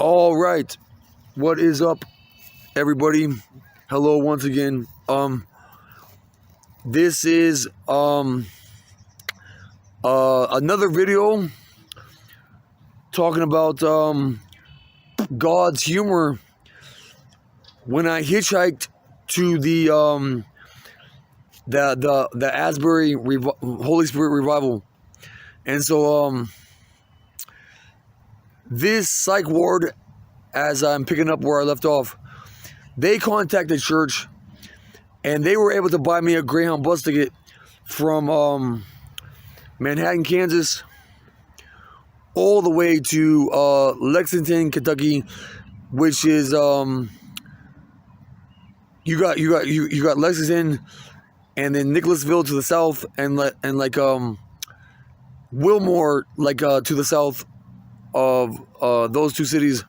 All right, what is up, everybody? Hello once again. This is another video talking about God's humor when I hitchhiked to the Asbury Holy Spirit Revival, and so this psych ward, as I'm picking up where I left off, they contacted church and they were able to buy me a Greyhound bus ticket from Manhattan, Kansas, all the way to Lexington, Kentucky, which is you got Lexington, and then Nicholasville to the south, and Wilmore to the south of those two cities.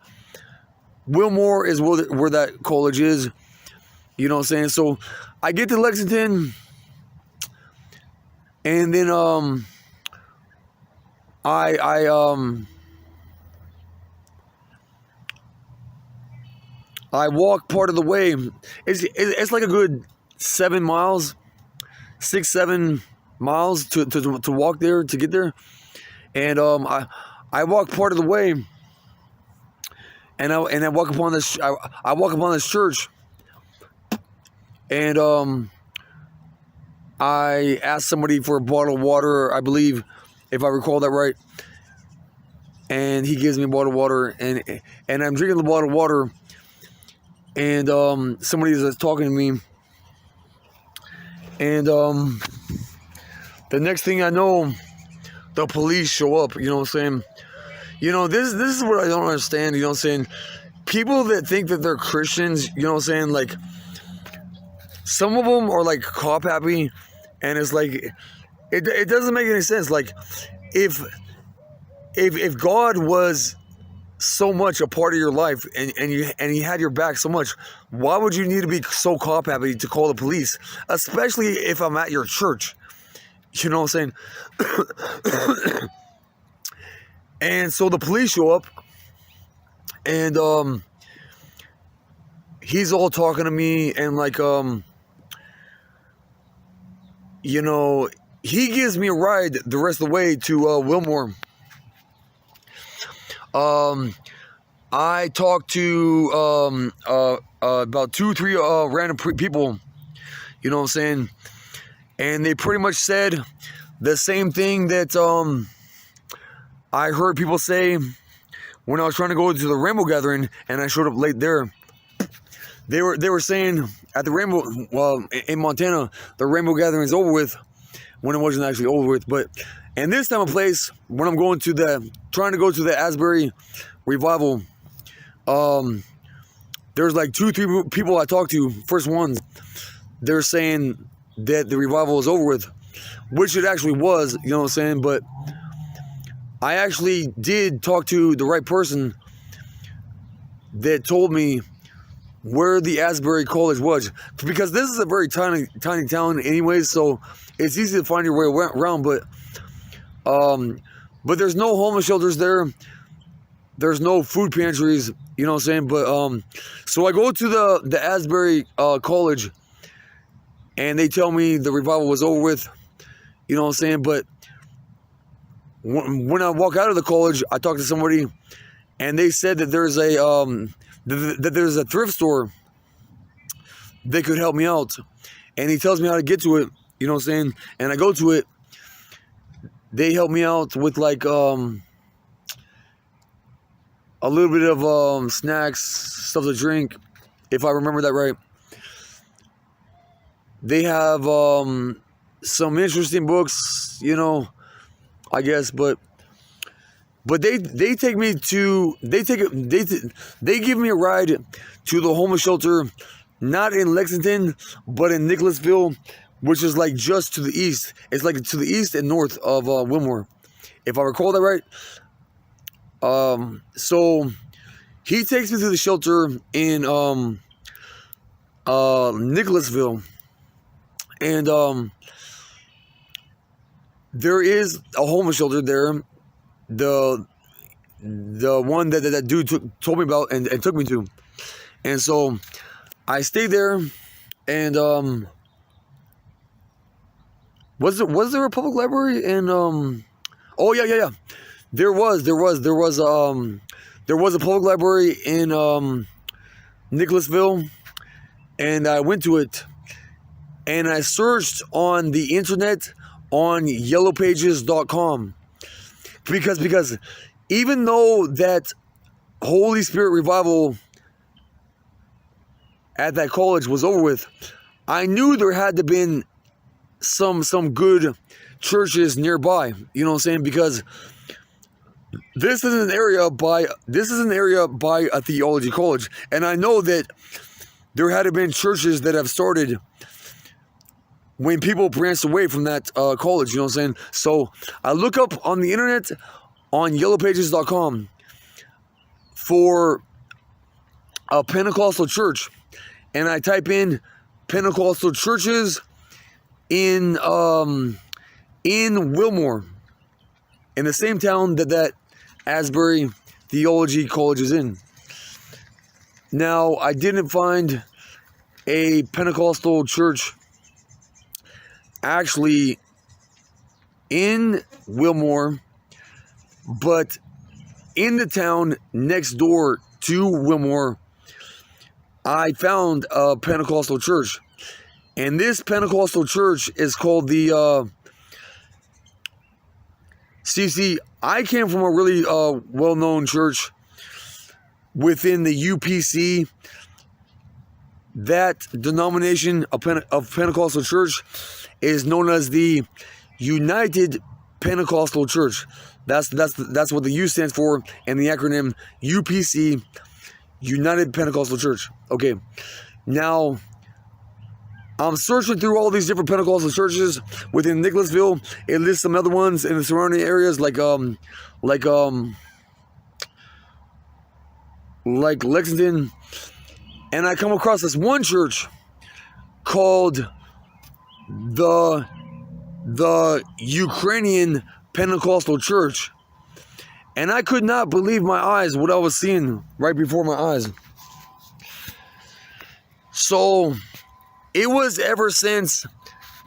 Wilmore is where that college is, you know what I'm saying? So I get to Lexington, and then I walk part of the way. It's like a good 7 miles, 6-7 miles to walk there, to get there, and I walk part of the way, and I walk upon this. I walk upon this church, and I asked somebody for a bottle of water, I believe, if I recall that right, and he gives me a bottle of water, and I'm drinking the bottle of water, and somebody is talking to me, and the next thing I know, the police show up. You know what I'm saying? You know, this is what I don't understand, you know what I'm saying? People that think that they're Christians, you know what I'm saying? Like, some of them are like cop happy, and it's like, it doesn't make any sense. Like, if God was so much a part of your life, and he had your back so much, why would you need to be so cop happy to call the police? Especially if I'm at your church. You know what I'm saying? And so the police show up, and he's all talking to me, and you know, he gives me a ride the rest of the way to Wilmore. I talked to about 2-3 random people, you know what I'm saying, and they pretty much said the same thing that I heard people say when I was trying to go to the Rainbow Gathering, and I showed up late there. They were saying at the Rainbow, well, in Montana, the Rainbow Gathering is over with, when it wasn't actually over with. But in this time of place, when I'm trying to go to the Asbury Revival, there's like 2-3 people I talked to. First ones, they're saying that the revival is over with, which it actually was, you know what I'm saying? But I actually did talk to the right person that told me where the Asbury College was, because this is a very tiny town anyways, so it's easy to find your way around. But there's no homeless shelters there. There's no food pantries, you know what I'm saying? But so I go to the Asbury College, and they tell me the revival was over with, you know what I'm saying? But when I walk out of the college, I talk to somebody, and they said that there's a thrift store that could help me out, and he tells me how to get to it, you know what I'm saying? And I go to it. They help me out with like a little bit of snacks, stuff to drink, if I remember that right. They have some interesting books, you know, I guess, but they take me to, they give me a ride to the homeless shelter, not in Lexington, but in Nicholasville, which is like just to the east. It's like to the east and north of Wilmore, if I recall that right. So he takes me to the shelter in Nicholasville, and there is a homeless shelter there. the one that dude told me about and took me to. And so I stayed there, and was there a public library in oh yeah. There was a public library in Nicholasville, and I went to it, and I searched on the internet on yellowpages.com because even though that Holy Spirit revival at that college was over with, I knew there had to have been some good churches nearby, you know what I'm saying? Because this is an area by a theology college, and I know that there had to have been churches that have started when people branched away from that college, you know what I'm saying? So I look up on the internet on yellowpages.com for a Pentecostal church, and I type in Pentecostal churches in Wilmore, in the same town that Asbury Theology College is in. Now, I didn't find a Pentecostal church actually in Wilmore, but in the town next door to Wilmore, I found a Pentecostal church. And this Pentecostal church is called the see, I came from a really well-known church within the UPC. That denomination of Pentecostal church is known as the United Pentecostal Church. That's what the U stands for, and the acronym UPC, United Pentecostal Church. Okay, now I'm searching through all these different Pentecostal churches within Nicholasville. It lists some other ones in the surrounding areas, like Lexington, and I come across this one church called the Ukrainian Pentecostal Church, and I could not believe my eyes what I was seeing right before my eyes. So it was ever since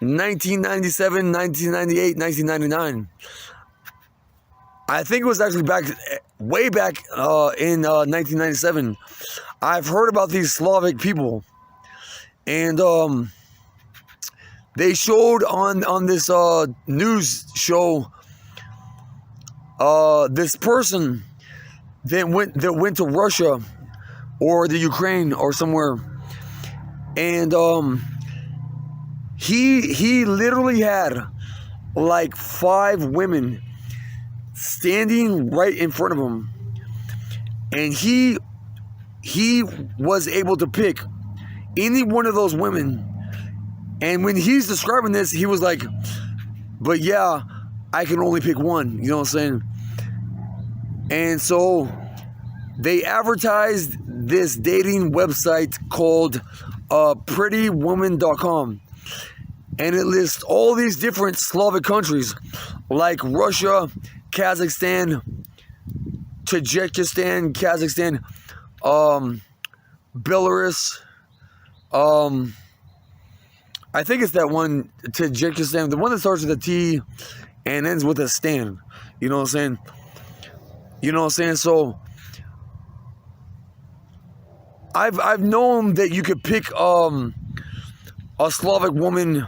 1997, 1998, 1999. I think it was actually way back in 1997. I've heard about these Slavic people, and they showed on this news show this person that went to Russia or the Ukraine or somewhere, and he literally had like 5 women standing right in front of him, and he was able to pick any one of those women. And when he's describing this, he was like, but yeah, I can only pick one, you know what I'm saying? And so they advertised this dating website called prettywoman.com, and it lists all these different Slavic countries like Russia, Kazakhstan, Tajikistan, Belarus, I think it's that one, Tajikistan, the one that starts with a T and ends with a stan. You know what I'm saying? You know what I'm saying? So I've known that you could pick a Slavic woman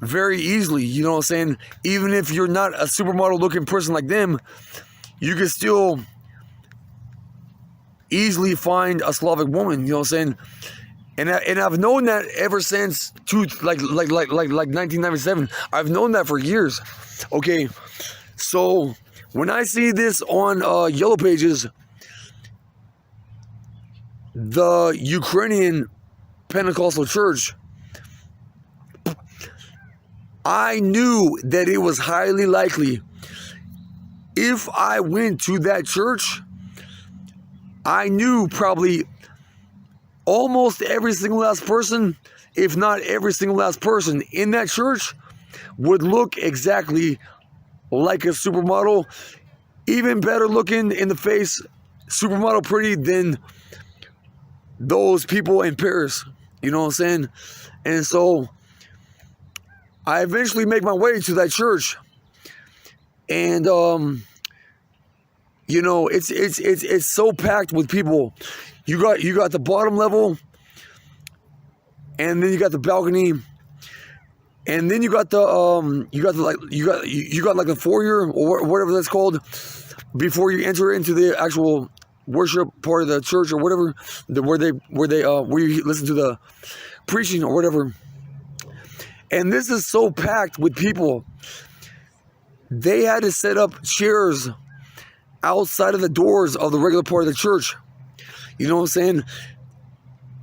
very easily, you know what I'm saying? Even if you're not a supermodel looking person like them, you can still easily find a Slavic woman, you know what I'm saying? And I've known that ever since 1997. I've known that for years. Okay, so when I see this on Yellow Pages, the Ukrainian Pentecostal Church, I knew that it was highly likely if I went to that church, I knew probably almost every single last person, if not every single last person in that church, would look exactly like a supermodel, even better looking in the face, supermodel pretty than those people in Paris. You know what I'm saying? And so I eventually make my way to that church. And you know, it's so packed with people. You got the bottom level, and then you got the balcony, and then you got the like the foyer or whatever that's called before you enter into the actual worship part of the church or whatever, where you listen to the preaching or whatever. And this is so packed with people. They had to set up chairs outside of the doors of the regular part of the church. You know what I'm saying?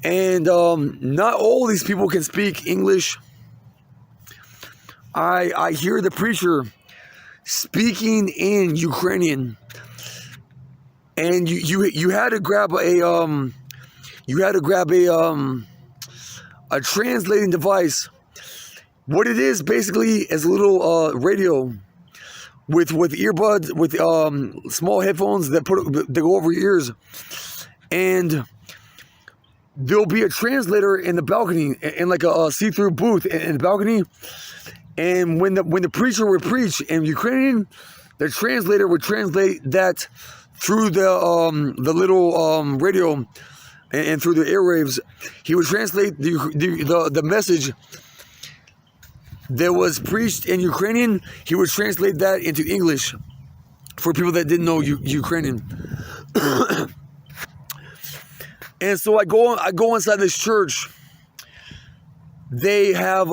And not all these people can speak English. I hear the preacher speaking in Ukrainian, and you had to grab a translating device. What it is basically is a little radio with earbuds, with small headphones that go over your ears, and there'll be a translator in the balcony, in like a see-through booth in the balcony. And when the preacher would preach in Ukrainian, the translator would translate that through the little radio and through the airwaves. He would translate the message that was preached in Ukrainian. He would translate that into English for people that didn't know Ukrainian. And so I go inside this church. They have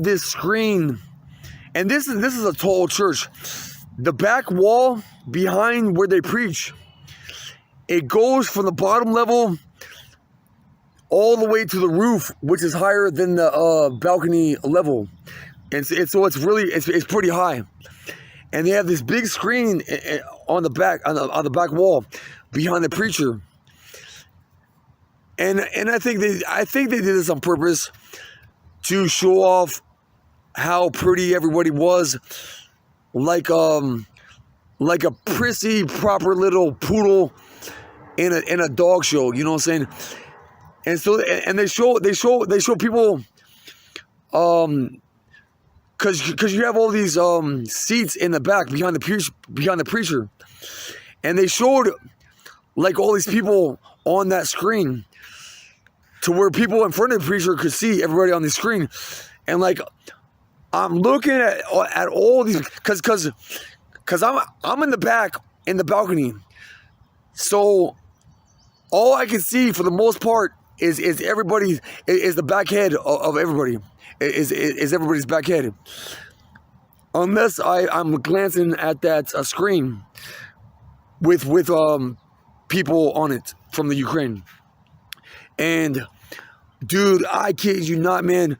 this screen, and this is a tall church. The back wall behind where they preach, it goes from the bottom level all the way to the roof, which is higher than the balcony level, and so it's pretty high. And they have this big screen on the back wall behind the preacher. And I think they did this on purpose to show off how pretty everybody was, like a prissy, proper little poodle in a dog show. You know what I'm saying? And so, and they show people, because you have all these seats in the back behind the preacher, and they showed like all these people on that screen, to where people in front of the preacher could see everybody on the screen. And like, I'm looking at all these, cause I'm in the back in the balcony, so all I can see for the most part is everybody, is the back head of everybody, is everybody's back head, unless I'm glancing at that screen with people on it from the Ukraine. And dude, I kid you not, man,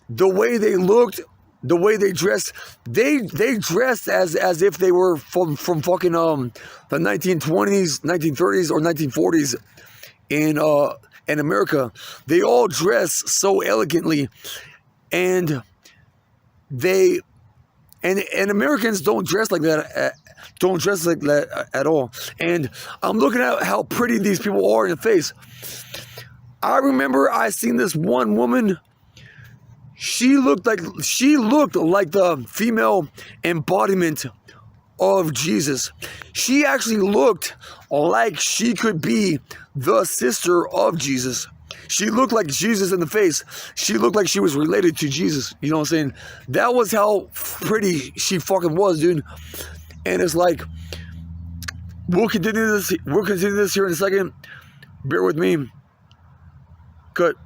the way they looked, the way they dressed, they dressed as if they were from fucking the 1920s, 1930s, or 1940s in America. They all dress so elegantly, and Americans don't dress like that. Don't dress like that at all. And I'm looking at how pretty these people are in the face. I remember I seen this one woman. She looked like the female embodiment of Jesus. She actually looked like she could be the sister of Jesus. She looked like Jesus in the face. She looked like she was related to Jesus. You know what I'm saying? That was how pretty she fucking was, dude. And it's like, we'll continue this here in a second. Bear with me. Cut.